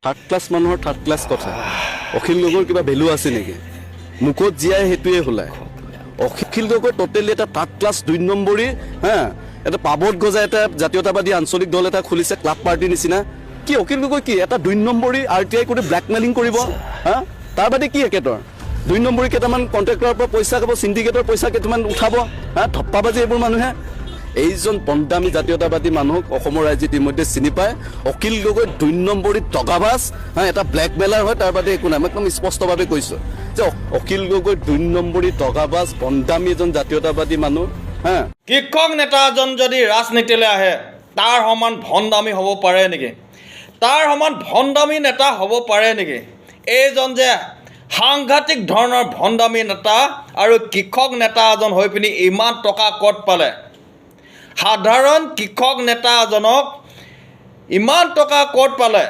third class মানুহৰ third class কথা অখিল গগৈৰ কিবা ভেলু আছে নেকি মুখত জীয়াই সেইটোৱে ওলায় অখিল গগৈ টোটেলি এটা থাৰ্ড ক্লাছ 2 নম্বৰী হা এটা পাবত গজা এটা জাতীয়তাবাদী আঞ্চলিক দল এটা খুলিছে ক্লাব পাৰ্টিৰ নিচিনা কি অখিল গগৈ কি এটা 2 নম্বৰী আৰটিআই কৰি ব্লেকমেইলিং কৰিব হা তাৰ বাদে কি একেতৰ 2 নম্বৰী কেইটামান কন্ট্ৰেক্টৰৰ পৰা পইচা খাব সিন্ডিকেটৰ পইচা কেইটামান উঠাব হা ধপ্পাবাজি এইবোৰ মানুহে এইজন পন্দামী জাতীয়তাবাদী মানুহক অসমৰ ৰাইজে ইতিমধ্যে চিনি পায় অখিল গগৈ 2 নম্বৰী টকাবাজ হা এটা ব্লেকমেইলাৰ হয় তাৰ বাদে একো নাই মই একদম স্পষ্টভাৱে কৈছো যে অখিল গগৈ 2 নম্বৰী টকাবাজ পন্দামী এজন জাতীয়তাবাদী মানুহ হা শিক্ষক নেতা এজন যদি ৰাজনীতিলৈ আহে তাৰ সমান ভণ্ডামী হ'ব পাৰে নেকি তাৰ সমান ভণ্ডামী নেতা হ'ব পাৰে নেকি এইজন যে সাংঘাতিক ধৰণৰ ভণ্ডামী নেতা আৰু শিক্ষক নেতা এজন হৈ পিনি ইমান টকা ক'ত পালে সাধাৰণ শিক্ষক নেতা এজনক ইমান টকা ক'ত পালে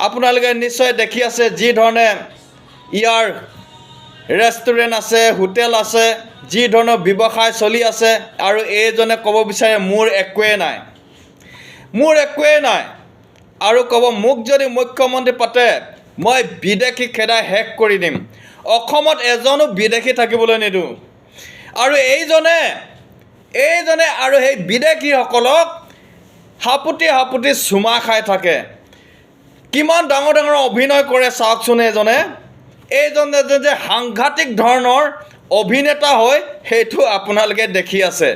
আপোনালোকে নিশ্চয় দেখি আছে যি ধৰণে ইয়াৰ ৰেষ্টুৰেণ্ট আছে হোটেল আছে যি ধৰণৰ ব্যৱসায় চলি আছে আৰু এইজনে ক'ব বিচাৰে মোৰ একোৱেই নাই আৰু ক'ব মোক যদি মুখ্যমন্ত্ৰী পাতে মই বিদেশী খেদাই শেষ কৰি দিম অসমত এজনো বিদেশী থাকিবলৈ নিদিওঁ আৰু এইজনে আৰু সেই বিদেশীসকলক হাপুতি চুমা খাই থাকে কিমান ডাঙৰ অভিনয় কৰে চাওকচোন এইজনে যে সাংঘাতিক ধৰণৰ অভিনেতা হয় সেইটো আপোনালোকে দেখি আছে